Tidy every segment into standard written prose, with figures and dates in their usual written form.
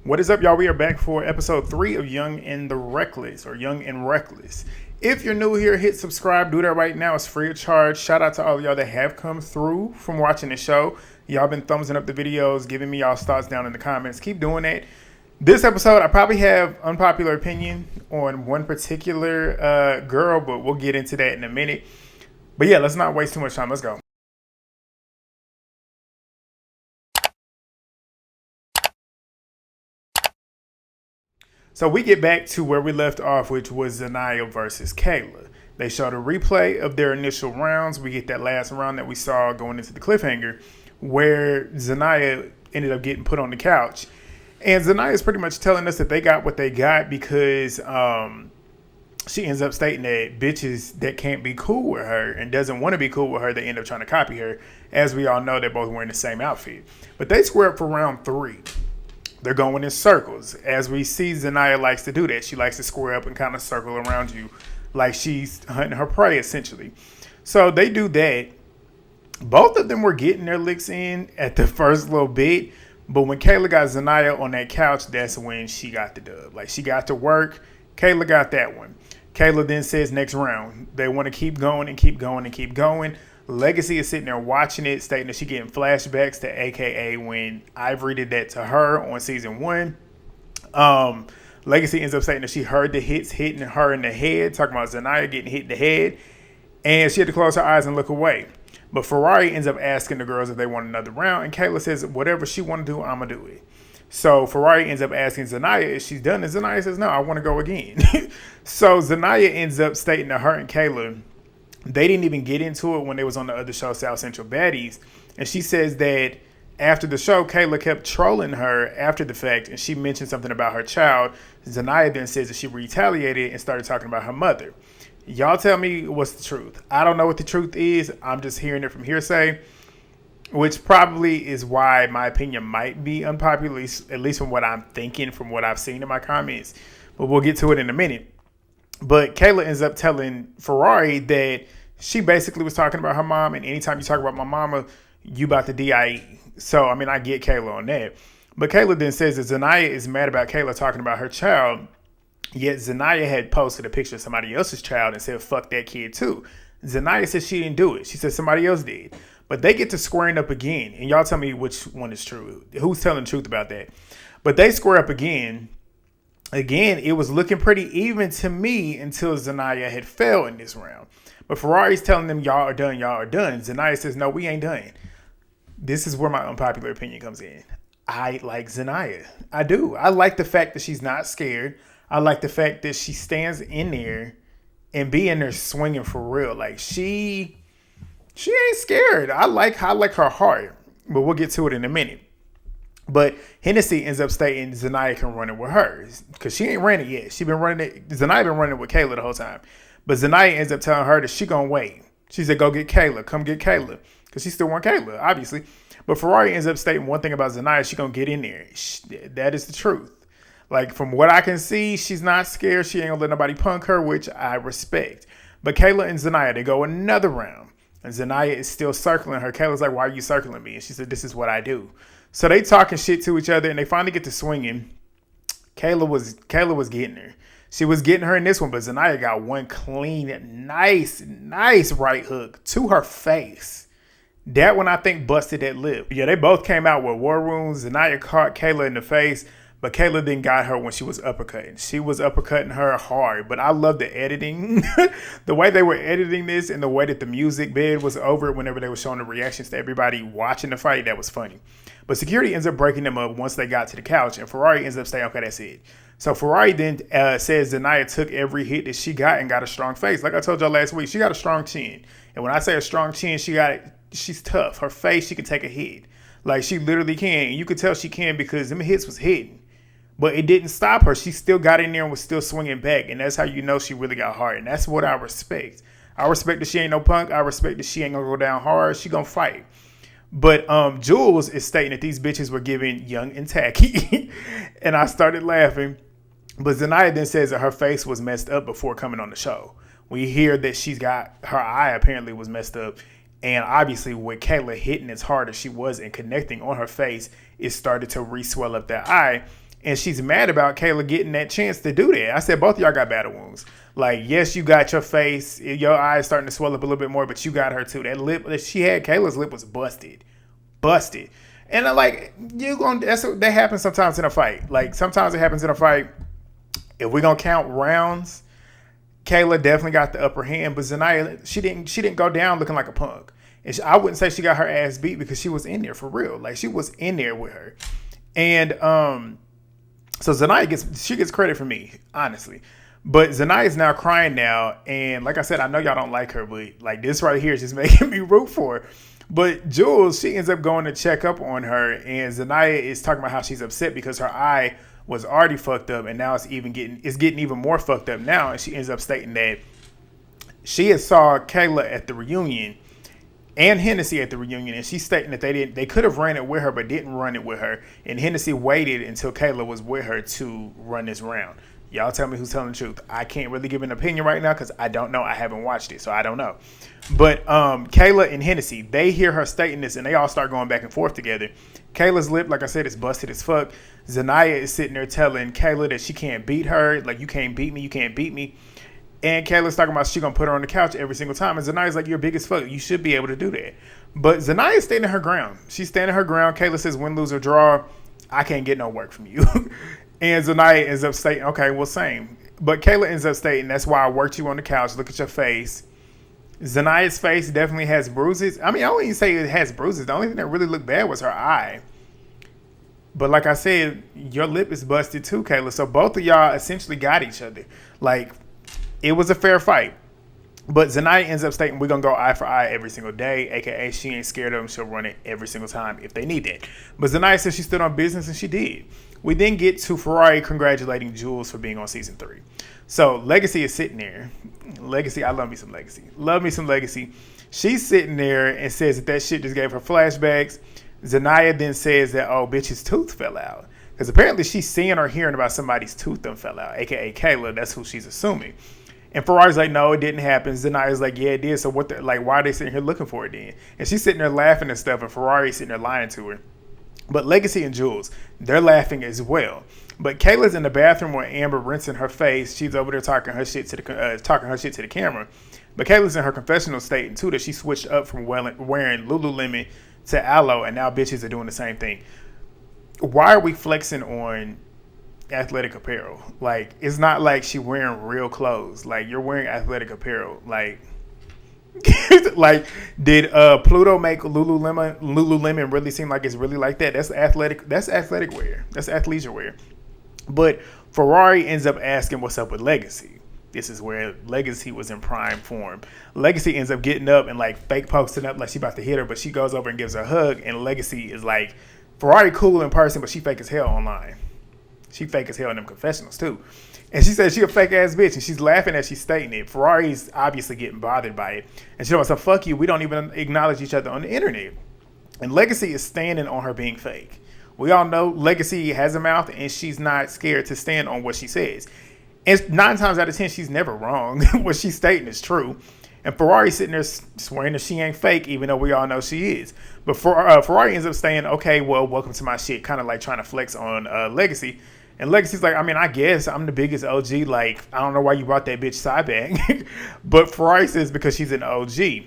What is up, y'all? We are back for episode 3 of Young and the Reckless, or Young and Reckless. If you're new here, hit subscribe. Do that right now. It's free of charge. Shout out to all of y'all that have come through from watching the show. Y'all been thumbsing up the videos, giving me y'all's thoughts down in the comments. Keep doing that. This episode, I probably have unpopular opinion on one particular girl, but we'll get into that in a minute. But yeah, let's not waste too much time. Let's go. So we get back to where we left off, which was Zaniyah versus Kayla. They showed a replay of their initial rounds. We get that last round that we saw going into the cliffhanger, where Zaniyah ended up getting put on the couch. And Zaniyah is pretty much telling us that they got what they got because she ends up stating that bitches that can't be cool with her and doesn't want to be cool with her, they end up trying to copy her. As we all know, they're both wearing the same outfit. But they square up for round 3. They're going in circles. As we see, Zaniyah likes to do that. She likes to square up and kind of circle around you like she's hunting her prey, essentially. So they do that. Both of them were getting their licks in at the first little bit. But when Kayla got Zaniyah on that couch, that's when she got the dub. Like, she got to work. Kayla got that one. Kayla then says next round. They want to keep going and keep going and keep going. Legacy is sitting there watching it, stating that she's getting flashbacks to AKA when Ivory did that to her on season 1. Legacy ends up saying that she heard the hits hitting her in the head, talking about Zaniyah getting hit in the head, and she had to close her eyes and look away. But Ferrari ends up asking the girls if they want another round, and Kayla says, whatever she want to do, I'm going to do it. So Ferrari ends up asking Zaniyah if she's done, and Zaniyah says, no, I want to go again. So Zaniyah ends up stating to her and Kayla, they didn't even get into it when they was on the other show, South Central Baddies. And she says that after the show, Kayla kept trolling her after the fact, and she mentioned something about her child. Zaniyah then says that she retaliated and started talking about her mother. Y'all tell me what's the truth. I don't know what the truth is. I'm just hearing it from hearsay, which probably is why my opinion might be unpopular, at least from what I'm thinking, from what I've seen in my comments. But we'll get to it in a minute. But Kayla ends up telling Ferrari that she basically was talking about her mom, and anytime you talk about my mama, you about the DIE. So, I mean, I get Kayla on that. But Kayla then says that Zaniyah is mad about Kayla talking about her child, yet Zaniyah had posted a picture of somebody else's child and said, fuck that kid too. Zaniyah says she didn't do it. She said somebody else did. But they get to squaring up again, and y'all tell me which one is true. Who's telling the truth about that? But they square up again. Again, it was looking pretty even to me until Zaniyah had failed in this round. But Ferrari's telling them, y'all are done, y'all are done. Zaniyah says, no, we ain't done. This is where my unpopular opinion comes in. I like Zaniyah. I do. I like the fact that she's not scared. I like the fact that she stands in there and be in there swinging for real. Like, she ain't scared. I like her heart. But we'll get to it in a minute. But Hennessy ends up stating Zaniyah can run it with her because she ain't ran it yet. Zaniyah been running it with Kayla the whole time. But Zaniyah ends up telling her that she gonna wait. She said, go get Kayla. Come get Kayla. Because she still want Kayla, obviously. But Ferrari ends up stating one thing about Zaniyah. She gonna get in there. That is the truth. Like, from what I can see, she's not scared. She ain't gonna let nobody punk her, which I respect. But Kayla and Zaniyah, they go another round. And Zaniyah is still circling her. Kayla's like, why are you circling me? And she said, this is what I do. So they talking shit to each other, and they finally get to swinging. Kayla was getting her. She was getting her in this one, but Zaniyah got one clean, nice right hook to her face. That one, I think, busted that lip. Yeah, they both came out with war wounds. Zaniyah caught Kayla in the face, but Kayla then got her when she was uppercutting. She was uppercutting her hard, but I love the editing. The way they were editing this and the way that the music bed was over it whenever they were showing the reactions to everybody watching the fight, that was funny. But security ends up breaking them up once they got to the couch, and Ferrari ends up saying, okay, that's it. So Ferrari then says Zaniyah took every hit that she got and got a strong face. Like I told y'all last week, she got a strong chin. And when I say a strong chin, she's tough. Her face, she can take a hit. Like, she literally can. And you could tell she can because them hits was hitting. But it didn't stop her. She still got in there and was still swinging back. And that's how you know she really got hard. And that's what I respect. I respect that she ain't no punk. I respect that she ain't going to go down hard. She going to fight. But Jules is stating that these bitches were giving young and tacky. And I started laughing. But Zaniyah then says that her face was messed up before coming on the show. We hear that she's got, her eye apparently was messed up. And obviously with Kayla hitting as hard as she was and connecting on her face, it started to re-swell up that eye. And she's mad about Kayla getting that chance to do that. I said, both of y'all got battle wounds. Like, yes, you got your face, your eyes starting to swell up a little bit more, but you got her too. That lip that she had, Kayla's lip was busted. And I'm like, that happens sometimes in a fight. Like, sometimes it happens in a fight. If we're gonna count rounds, Kayla definitely got the upper hand, but Zaniyah, she didn't go down looking like a punk. And I wouldn't say she got her ass beat because she was in there for real. Like, she was in there with her. And so Zaniyah gets credit for me, honestly. But Zaniyah's now crying now, and like I said, I know y'all don't like her, but like this right here is just making me root for her. But Jules, she ends up going to check up on her, and Zaniyah is talking about how she's upset because her eye was already fucked up, and now it's getting even more fucked up now. And she ends up stating that she had saw Kayla at the reunion and Hennessy at the reunion, and she's stating that they could have ran it with her, but didn't run it with her. And Hennessy waited until Kayla was with her to run this round. Y'all tell me who's telling the truth. I can't really give an opinion right now because I don't know. I haven't watched it, so I don't know. But Kayla and Hennessy, they hear her stating this, and they all start going back and forth together. Kayla's lip, like I said, is busted as fuck. Zaniyah is sitting there telling Kayla that she can't beat her. Like, you can't beat me. You can't beat me. And Kayla's talking about she's going to put her on the couch every single time. And Zaniyah's like, you're big as fuck. You should be able to do that. But Zaniyah's standing her ground. She's standing her ground. Kayla says, win, lose, or draw, I can't get no work from you. And Zaniyah ends up stating, okay, well, same. But Kayla ends up stating, that's why I worked you on the couch. Look at your face. Zaniyah's face definitely has bruises. I mean, I wouldn't even say it has bruises. The only thing that really looked bad was her eye. But like I said, your lip is busted too, Kayla. So both of y'all essentially got each other. Like, it was a fair fight. But Zaniyah ends up stating, we're going to go eye for eye every single day, a.k.a. she ain't scared of them. She'll run it every single time if they need that. But Zaniyah said she stood on business, and she did. We then get to Ferrari congratulating Jules for being on season 3. So Legacy is sitting there. Legacy, I love me some Legacy. Love me some Legacy. She's sitting there and says that shit just gave her flashbacks. Zaniyah then says that, oh, bitch, his tooth fell out. Because apparently she's seeing or hearing about somebody's tooth that fell out, a.k.a. Kayla. That's who she's assuming. And Ferrari's like, no, it didn't happen. Zaniyah's like, yeah, it did. So why are they sitting here looking for it then? And she's sitting there laughing and stuff, and Ferrari's sitting there lying to her. But Legacy and Jules, they're laughing as well. But Kayla's in the bathroom with Amber rinsing her face. She's over there talking her shit to the camera. But Kayla's in her confessional stating too that she switched up from wearing Lululemon to Aloe, and now bitches are doing the same thing. Why are we flexing on athletic apparel? Like, it's not like she wearing real clothes. Like, you're wearing athletic apparel. Like, like, did Pluto make Lululemon really seem like it's really like that? That's athletic wear. That's athleisure wear. But Ferrari ends up asking what's up with Legacy. This is where Legacy was in prime form. Legacy ends up getting up and like fake posting up like she about to hit her, but she goes over and gives her a hug, and Legacy is like, Ferrari cool in person, but she fake as hell online. She fake as hell in them confessionals too. And she says she a fake ass bitch, and she's laughing as she's stating it. Ferrari's obviously getting bothered by it. And she goes, so fuck you, we don't even acknowledge each other on the internet. And Legacy is standing on her being fake. We all know Legacy has a mouth, and she's not scared to stand on what she says. And 9 times out of 10, she's never wrong. What she's stating is true. And Ferrari's sitting there swearing that she ain't fake, even though we all know she is. But Ferrari ends up saying, okay, well, welcome to my shit, kind of like trying to flex on Legacy. And Legacy's like, I mean, I guess I'm the biggest OG. Like, I don't know why you brought that bitch side bag. But Ferrari says because she's an OG.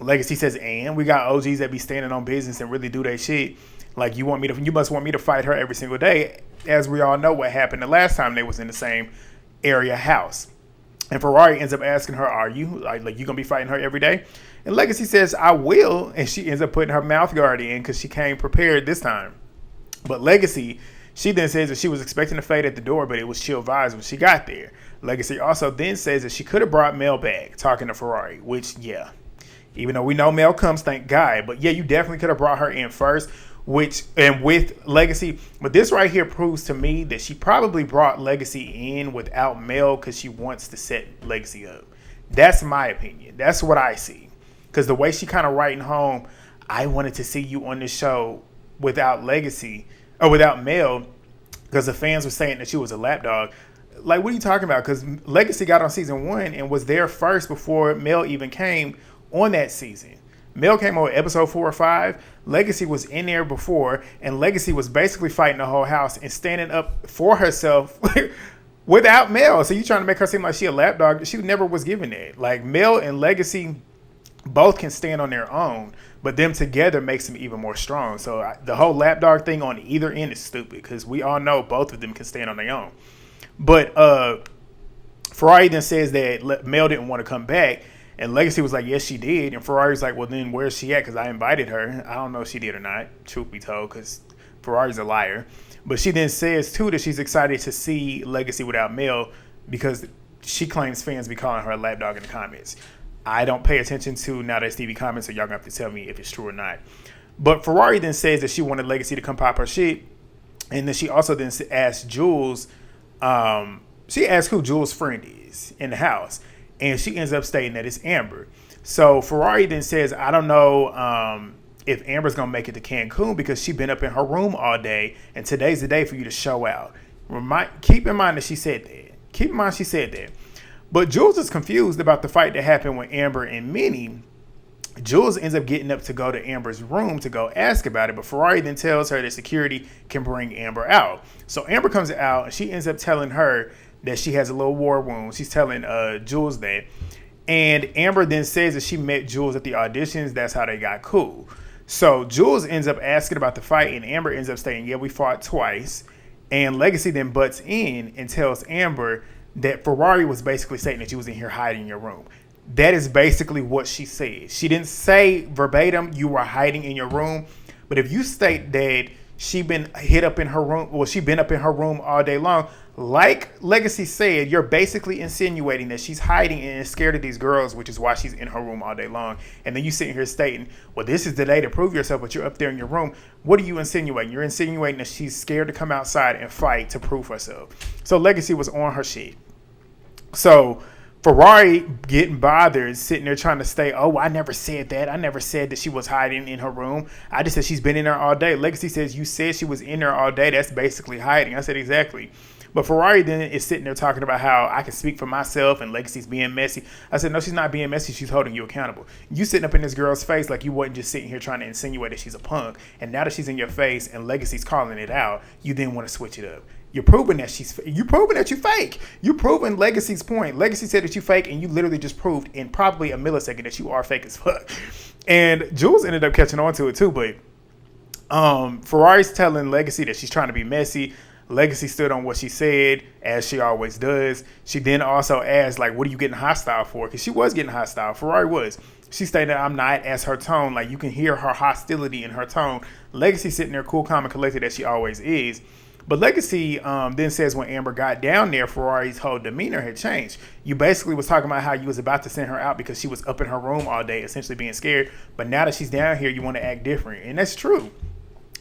Legacy says, and we got OGs that be standing on business and really do their shit. Like, you must want me to fight her every single day. As we all know what happened the last time they was in the same area house. And Ferrari ends up asking her, are you? Like you going to be fighting her every day? And Legacy says, I will. And she ends up putting her mouth guard in because she came prepared this time. But Legacy, she then says that she was expecting to fade at the door, but it was chill vibes when she got there. Legacy also then says that she could have brought Mel back, talking to Ferrari, which, yeah. Even though we know Mel comes, thank God. But, yeah, you definitely could have brought her in first, and with Legacy. But this right here proves to me that she probably brought Legacy in without Mel because she wants to set Legacy up. That's my opinion. That's what I see. Because the way she kind of writing home, I wanted to see you on this show without Legacy, or without Mel, because the fans were saying that she was a lapdog. Like, what are you talking about? Because Legacy got on season 1 and was there first before Mel even came on that season. Mel came over episode 4 or 5. Legacy was in there before, and Legacy was basically fighting the whole house and standing up for herself without Mel. So you trying to make her seem like she a lapdog? She never was given that. Like, Mel and Legacy both can stand on their own, but them together makes them even more strong. So the whole lapdog thing on either end is stupid, because we all know both of them can stand on their own. But Ferrari then says that Mel didn't want to come back, and Legacy was like, yes, she did. And Ferrari's like, well, then where's she at? Because I invited her. I don't know if she did or not, truth be told, because Ferrari's a liar. But she then says, too, that she's excited to see Legacy without Mel, because she claims fans be calling her a lapdog in the comments. I don't pay attention to now that Stevie comments, so y'all gonna have to tell me if it's true or not. But Ferrari then says that she wanted Legacy to come pop her shit. And then she also then asked Jules, she asked who Jules' friend is in the house. And she ends up stating that it's Amber. So Ferrari then says, I don't know if Amber's going to make it to Cancun, because she's been up in her room all day, and today's the day for you to show out. Keep in mind that she said that. Keep in mind she said that. But Jules is confused about the fight that happened with Amber and Minnie. Jules ends up getting up to go to Amber's room to go ask about it, but Ferrari then tells her that security can bring Amber out. So Amber comes out, and she ends up telling her that she has a little war wound. She's telling Jules that. And Amber then says that she met Jules at the auditions. That's how they got cool. So Jules ends up asking about the fight, and Amber ends up saying, yeah, we fought twice. And Legacy then butts in and tells Amber that Ferrari was basically saying that you was in here hiding in your room. That is basically what she said. She didn't say verbatim you were hiding in your room, but if you state that she been hid up in her room, well, she been up in her room all day long, like Legacy said, you're basically insinuating that she's hiding and is scared of these girls, which is why she's in her room all day long. And then you sitting here stating, well, this is the day to prove yourself, but you're up there in your room. What are you insinuating? You're insinuating that she's scared to come outside and fight to prove herself. So Legacy was on her shit. So Ferrari getting bothered, sitting there trying to stay, oh, I never said that. I never said that she was hiding in her room. I just said she's been in there all day. Legacy says, you said she was in there all day. That's basically hiding. I said, exactly. But Ferrari then is sitting there talking about how I can speak for myself and Legacy's being messy. I said, no, she's not being messy. She's holding you accountable. You sitting up in this girl's face like you wasn't just sitting here trying to insinuate that she's a punk. And now that she's in your face and Legacy's calling it out, you then want to switch it up. You're proving that you fake. You're proving Legacy's point. Legacy said that you fake, and you literally just proved in probably a millisecond that you are fake as fuck. And Jules ended up catching on to it too, but Ferrari's telling Legacy that she's trying to be messy. Legacy stood on what she said, as she always does. She then also asked, like, what are you getting hostile for? Because she was getting hostile. Ferrari was. She stated, I'm not, as her tone. Like, you can hear her hostility in her tone. Legacy sitting there cool, calm, and collected as she always is. But Legacy then says when Amber got down there, Ferrari's whole demeanor had changed. You basically was talking about how you was about to send her out because she was up in her room all day, essentially being scared. But now that she's down here, you want to act different. And that's true.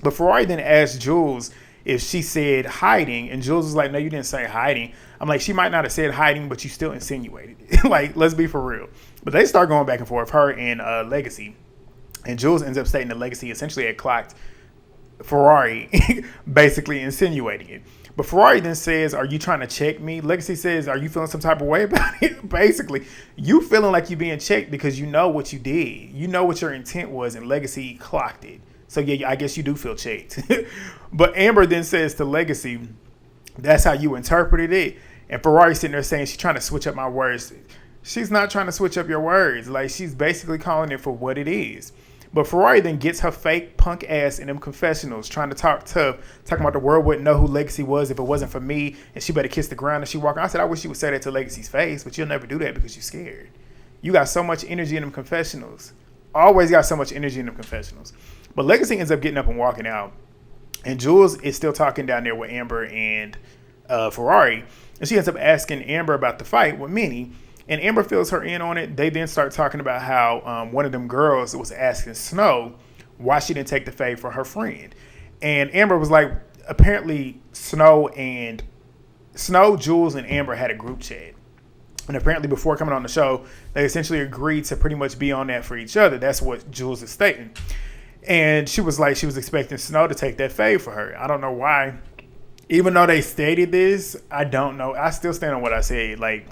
But Ferrari then asked Jules if she said hiding, and Jules was like, no, you didn't say hiding. I'm like, she might not have said hiding, but you still insinuated it. Like, let's be for real. But they start going back and forth, her and Legacy. And Jules ends up stating that Legacy essentially had clocked Ferrari, basically insinuating it. But Ferrari then says, are you trying to check me? Legacy says, are you feeling some type of way about it? Basically, you feeling like you being checked because you know what you did. You know what your intent was, and Legacy clocked it. So, yeah, I guess you do feel checked. But Amber then says to Legacy, that's how you interpreted it. And Ferrari sitting there saying she's trying to switch up my words. She's not trying to switch up your words. Like, she's basically calling it for what it is. But Ferrari then gets her fake punk ass in them confessionals, trying to talk tough, talking about the world wouldn't know who Legacy was if it wasn't for me, and she better kiss the ground as she walk. I said, I wish you would say that to Legacy's face, but you'll never do that because you're scared. You got so much energy in them confessionals. Always got so much energy in them confessionals. But Legacy ends up getting up and walking out. And Jules is still talking down there with Amber and Ferrari. And she ends up asking Amber about the fight with Minnie. And Amber fills her in on it. They then start talking about how one of them girls was asking Snow why she didn't take the fade for her friend. And Amber was like, apparently Snow, Jules, and Amber had a group chat. And apparently before coming on the show, they essentially agreed to pretty much be on that for each other. That's what Jules is stating. And she was like, she was expecting Snow to take that fade for her. I don't know why. Even though they stated this, I don't know. I still stand on what I said. Like,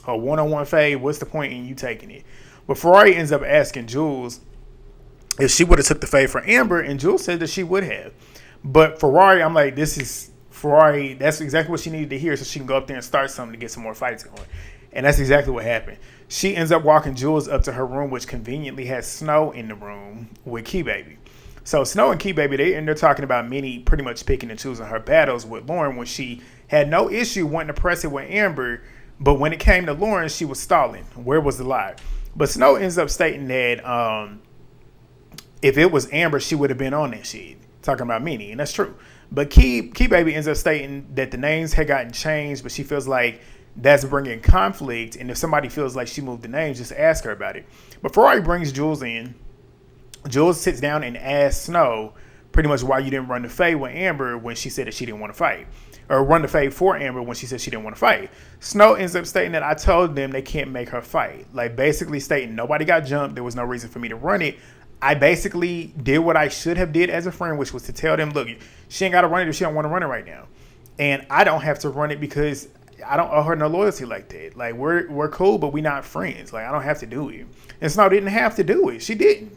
a one-on-one fade, what's the point in you taking it? But Ferrari ends up asking Jules if she would have took the fade for Amber, and Jules said that she would have. But Ferrari, I'm like, this is Ferrari. That's exactly what she needed to hear, so she can go up there and start something to get some more fights going. And that's exactly what happened. She ends up walking Jules up to her room, which conveniently has Snow in the room with Keebaby. So Snow and Keebaby, they're talking about Minnie pretty much picking and choosing her battles with Lauren when she had no issue wanting to press it with Amber, but when it came to Lauren, she was stalling. Where was the lie? But Snow ends up stating that if it was Amber, she would have been on that shit, talking about Minnie, and that's true. But Keebaby ends up stating that the names had gotten changed, but she feels like that's bringing conflict, and if somebody feels like she moved the names, just ask her about it. But Ferrari brings Jules in. Jules sits down and asks Snow pretty much why you didn't run the fade with Amber when she said that she didn't want to fight. Or run the fade for Amber when she said she didn't want to fight. Snow ends up stating that I told them they can't make her fight. Like basically stating nobody got jumped. There was no reason for me to run it. I basically did what I should have did as a friend, which was to tell them, look, she ain't got to run it if she don't want to run it right now. And I don't have to run it because I don't owe her no loyalty like that. Like we're cool, but we not friends. Like I don't have to do it. And Snow didn't have to do it. She didn't.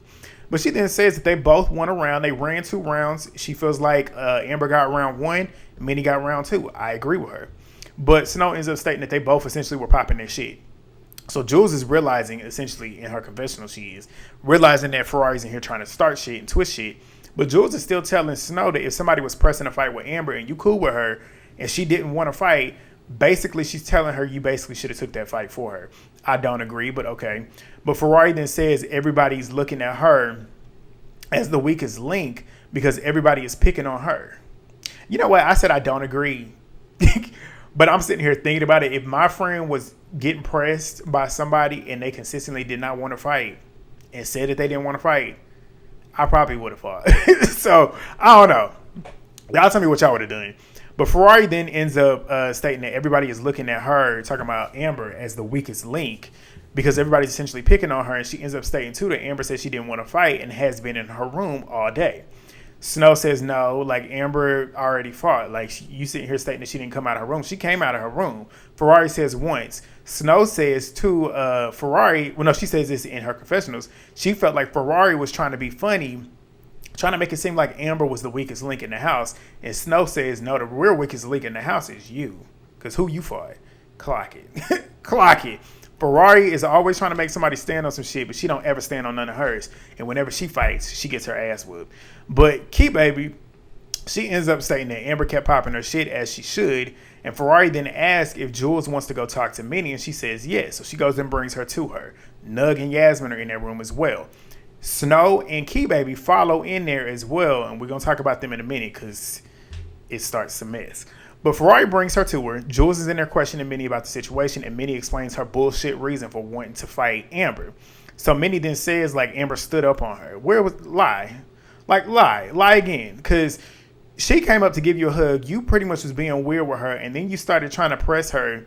But she then says that they both won a round. They ran 2 rounds. She feels like Amber got round 1, Minnie got round 2. I agree with her. But Snow ends up stating that they both essentially were popping their shit. So Jules is realizing, essentially in her confessional, she is realizing that Ferrari's in here trying to start shit and twist shit. But Jules is still telling Snow that if somebody was pressing a fight with Amber and you cool with her and she didn't want to fight, basically she's telling her you basically should have took that fight for her. I don't agree, but okay. But Ferrari then says everybody's looking at her as the weakest link because everybody is picking on her. You know what? I said I don't agree. But I'm sitting here thinking about it. If my friend was getting pressed by somebody and they consistently did not want to fight and said that they didn't want to fight, I probably would have fought. So, I don't know. Y'all tell me what y'all would have done. But Ferrari then ends up stating that everybody is looking at her, talking about Amber, as the weakest link because everybody's essentially picking on her. And she ends up stating, too, that Amber said she didn't want to fight and has been in her room all day. Snow says no, like Amber already fought. Like you sitting here stating that she didn't come out of her room. She came out of her room. Ferrari says once. Snow says to Ferrari, well, no, she says this in her confessionals. She felt like Ferrari was trying to be funny, trying to make it seem like Amber was the weakest link in the house. And Snow says, no, the real weakest link in the house is you. Because who you fought? Clock it. Clock it. Ferrari is always trying to make somebody stand on some shit, but she don't ever stand on none of hers. And whenever she fights, she gets her ass whooped. But Keebaby, she ends up stating that Amber kept popping her shit as she should. And Ferrari then asks if Jules wants to go talk to Minnie, and she says yes. So she goes and brings her to her. Nugg and Yasmin are in that room as well. Snow and Keebaby follow in there as well, and we're going to talk about them in a minute because it starts to mess. But Ferrari brings her to her. Jules is in there questioning Minnie about the situation, and Minnie explains her bullshit reason for wanting to fight Amber. So Minnie then says, like, Amber stood up on her. Where was lie? Like, lie again. Because she came up to give you a hug. You pretty much was being weird with her, and then you started trying to press her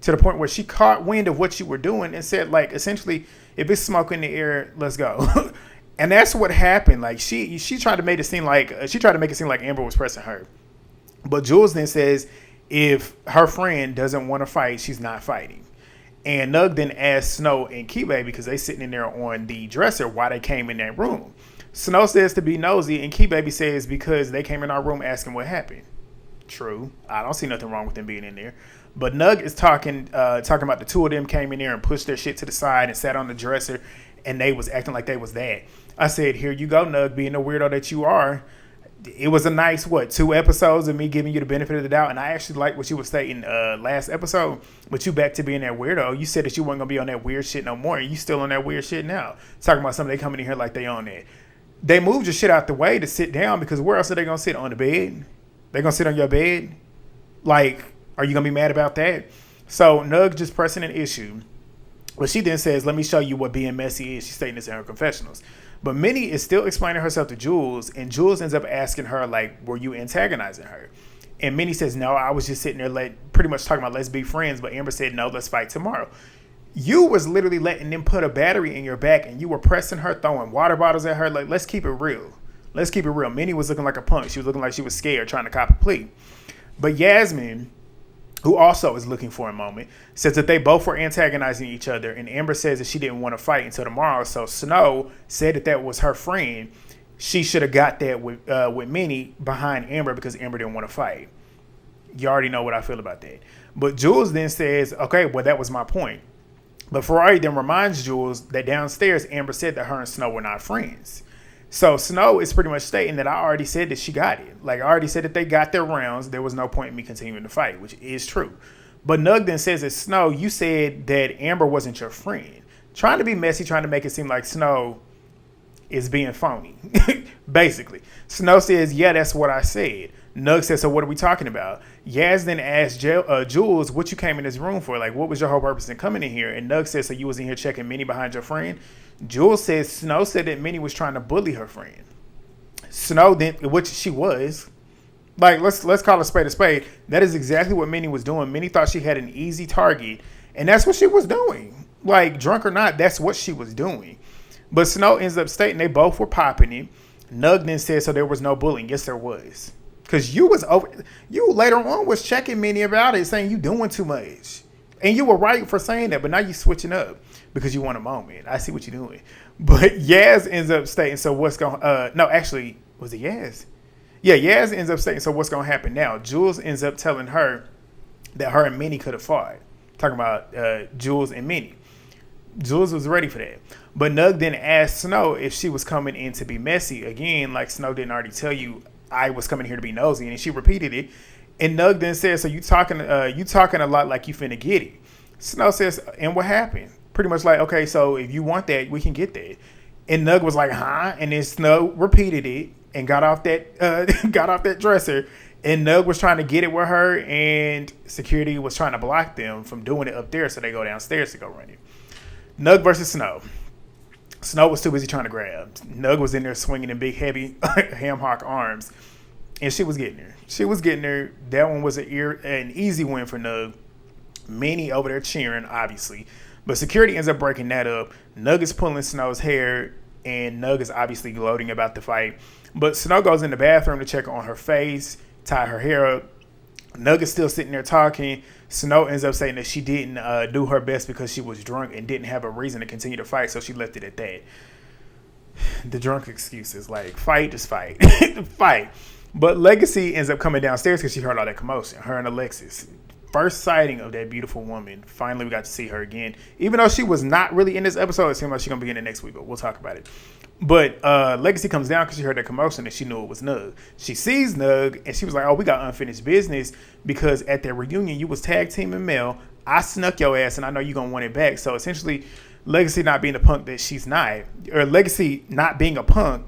to the point where she caught wind of what you were doing and said, like, essentially, if it's smoke in the air, let's go. And that's what happened. Like, she tried to make it seem like Amber was pressing her. But Jules then says if her friend doesn't want to fight, she's not fighting. And Nugg then asks Snow and Keebaby, because they sitting in there on the dresser, why they came in that room. Snow says to be nosy, and Keebaby says because they came in our room asking what happened. True. I don't see nothing wrong with them being in there. But Nugg is talking about the two of them came in there and pushed their shit to the side and sat on the dresser, and they was acting like they was that. I said, here you go, Nugg, being the weirdo that you are. It was a nice, 2 episodes of me giving you the benefit of the doubt, and I actually like what you were stating last episode, but you back to being that weirdo. You said that you weren't going to be on that weird shit no more, and you still on that weird shit now. Talking about somebody coming in here like they on that. They moved your shit out the way to sit down, because where else are they going to sit? On the bed? They going to sit on your bed? Like, are you going to be mad about that? So, Nugg just pressing an issue. But she then says, let me show you what being messy is. She's stating this in her confessionals. But Minnie is still explaining herself to Jules, and Jules ends up asking her, like, were you antagonizing her? And Minnie says, no, I was just sitting there pretty much talking about let's be friends. But Amber said, no, let's fight tomorrow. You was literally letting them put a battery in your back, and you were pressing her, throwing water bottles at her. Like, let's keep it real. Let's keep it real. Minnie was looking like a punk. She was looking like she was scared, trying to cop a plea. But Yasmin who also is looking for a moment, says that they both were antagonizing each other, and Amber says that she didn't want to fight until tomorrow. So Snow said that was her friend. She should have got that with Minnie behind Amber because Amber didn't want to fight. You already know what I feel about that. But Jules then says, okay, well, that was my point. But Ferrari then reminds Jules that downstairs, Amber said that her and Snow were not friends. So Snow is pretty much stating that I already said that she got it. Like, I already said that they got their rounds. There was no point in me continuing to fight, which is true. But Nugg then says that Snow, you said that Amber wasn't your friend. Trying to be messy, trying to make it seem like Snow is being phony, basically. Snow says, yeah, that's what I said. Nugg says, so what are we talking about? Yas then asked Jules what you came in this room for. Like, what was your whole purpose in coming in here? And Nugg says, so you was in here checking Minnie behind your friend? Jules says Snow said that Minnie was trying to bully her friend. Snow then, which she was. Like, let's call a spade a spade. That is exactly what Minnie was doing. Minnie thought she had an easy target, and that's what she was doing. Like, drunk or not, that's what she was doing. But Snow ends up stating they both were popping it. Nugg then said, so there was no bullying. Yes, there was. Because you later on was checking Minnie about it, saying you doing too much. And you were right for saying that, but now you switching up because you want a moment. I see what you're doing. But Yas ends up stating, so what's going no, actually, was it Yas? Yeah, Yas ends up stating, so what's going to happen now? Jules ends up telling her that her and Minnie could have fought. Talking about Jules and Minnie. Jules was ready for that. But Nugg then asked Snow if she was coming in to be messy. Again, like Snow didn't already tell you I was coming here to be nosy, and she repeated it. And Nugg then said, so you talking a lot like you finna get it. Snow says, and what happened? Pretty much like, okay, so if you want that, we can get that. And Nugg was like, huh? And then Snow repeated it and got off that dresser. And Nugg was trying to get it with her, and security was trying to block them from doing it up there, so they go downstairs to go run it. Nugg versus Snow. Snow was too busy trying to grab. Nugg was in there swinging in big, heavy ham hock arms, and she was getting her. She was getting her. That one was an easy win for Nugg. Minnie over there cheering, obviously. But security ends up breaking that up. Nugg is pulling Snow's hair, and Nugg is obviously gloating about the fight. But Snow goes in the bathroom to check on her face, tie her hair up. Nugg is still sitting there talking. Snow ends up saying that she didn't do her best because she was drunk and didn't have a reason to continue to fight, so she left it at that. The drunk excuses, like, fight, just fight. Fight. But Legacy ends up coming downstairs because she heard all that commotion. Her and Alexis. First sighting of that beautiful woman. Finally, we got to see her again. Even though she was not really in this episode, it seems like she's going to be in it next week, but we'll talk about it. But Legacy comes down because she heard that commotion and she knew it was Nugg. She sees Nugg and she was like, oh, we got unfinished business because at that reunion, you was tag teaming Mel. I snuck your ass and I know you're going to want it back. So essentially, Legacy not being the punk that she's not, or Legacy not being a punk,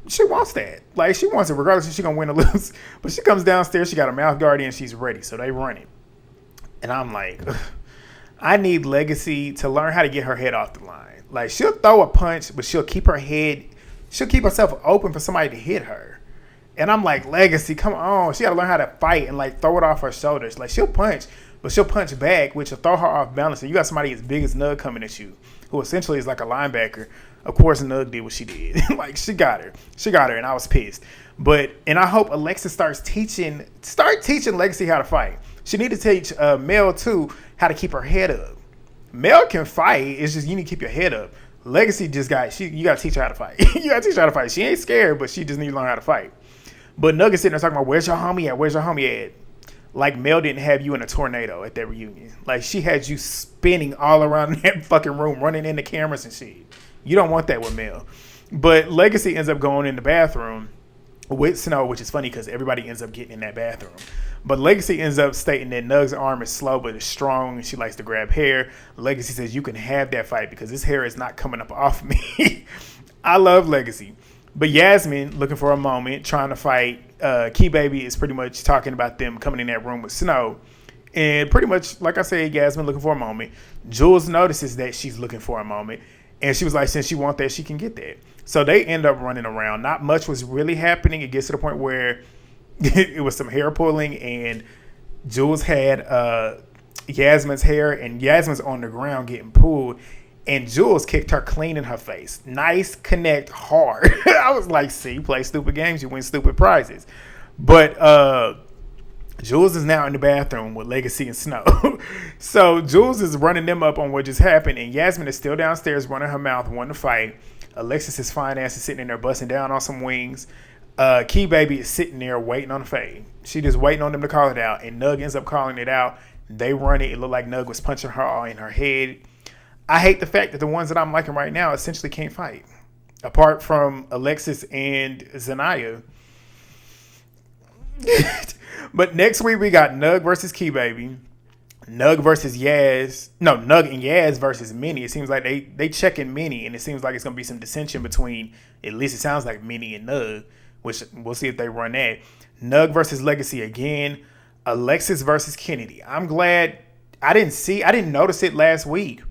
she wants that. Like, she wants it regardless if she's going to win or lose. But she comes downstairs, she got her mouth guard in, she's ready. So they run it. And I'm like, ugh, I need Legacy to learn how to get her head off the line. Like, she'll throw a punch, but she'll keep herself open for somebody to hit her. And I'm like, Legacy, come on. She got to learn how to fight and, like, throw it off her shoulders. Like, she'll punch, but she'll punch back, which will throw her off balance. And you got somebody as big as Nugg coming at you, who essentially is like a linebacker. Of course, Nugg did what she did. Like, she got her. She got her, and I was pissed. And I hope Alexis start teaching Legacy how to fight. She need to teach Mel, too, how to keep her head up. Mel can fight. It's just you need to keep your head up. Legacy you got to teach her how to fight. You got to teach her how to fight. She ain't scared, but she just need to learn how to fight. But Nugg is sitting there talking about, where's your homie at? Where's your homie at? Like, Mel didn't have you in a tornado at that reunion. Like, she had you spinning all around that fucking room, running into cameras and shit. You don't want that with Mel. But Legacy ends up going in the bathroom with Snow, which is funny because everybody ends up getting in that bathroom. But Legacy ends up stating that Nugg's arm is slow but is strong and she likes to grab hair. Legacy says, you can have that fight because this hair is not coming up off me. I love Legacy. But Yasmin, looking for a moment, trying to fight. Keebaby is pretty much talking about them coming in that room with Snow. And pretty much, like I said, Yasmin looking for a moment. Jules notices that she's looking for a moment. And she was like, since she wants that, she can get that. So they end up running around. Not much was really happening. It gets to the point where it was some hair pulling, and Jules had Yasmin's hair, and Yasmin's on the ground getting pulled, and Jules kicked her clean in her face. Nice connect hard. I was like, see, you play stupid games, you win stupid prizes. But Jules is now in the bathroom with Legacy and Snow. So Jules is running them up on what just happened, and Yasmin is still downstairs running her mouth, wanting to fight. Alexis's fine ass is sitting in there busting down on some wings. Keebaby is sitting there waiting on the fade. She just waiting on them to call it out, and Nugg ends up calling it out. They run it. It looked like Nugg was punching her all in her head. I hate the fact that the ones that I'm liking right now essentially can't fight. Apart from Alexis and Zaniyah. But next week we got Nugg versus Keebaby. Nugg versus Yas. No, Nugg and Yas versus Minnie. It seems like they checking Minnie, and it seems like it's going to be some dissension between, at least it sounds like, Minnie and Nugg, which we'll see if they run that. Nugg versus Legacy again. Alexis versus Kennedy. I'm glad I didn't notice it last week,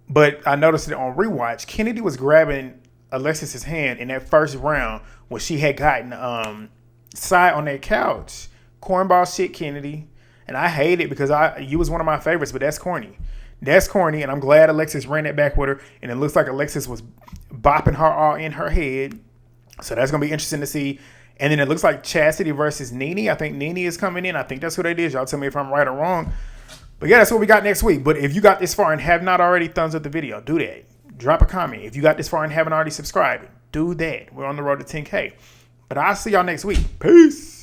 but I noticed it on rewatch. Kennedy was grabbing Alexis's hand in that first round when she had gotten side on that couch. Cornball shit, Kennedy. And I hate it because you was one of my favorites, but that's corny. That's corny, and I'm glad Alexis ran that back with her, and it looks like Alexis was bopping her all in her head. So that's going to be interesting to see. And then it looks like Chastity versus Nene. I think Nene is coming in. I think that's who that is. Y'all tell me if I'm right or wrong. But yeah, that's what we got next week. But if you got this far and have not already thumbs up the video, do that. Drop a comment. If you got this far and haven't already subscribed, do that. We're on the road to 10K. But I'll see y'all next week. Peace.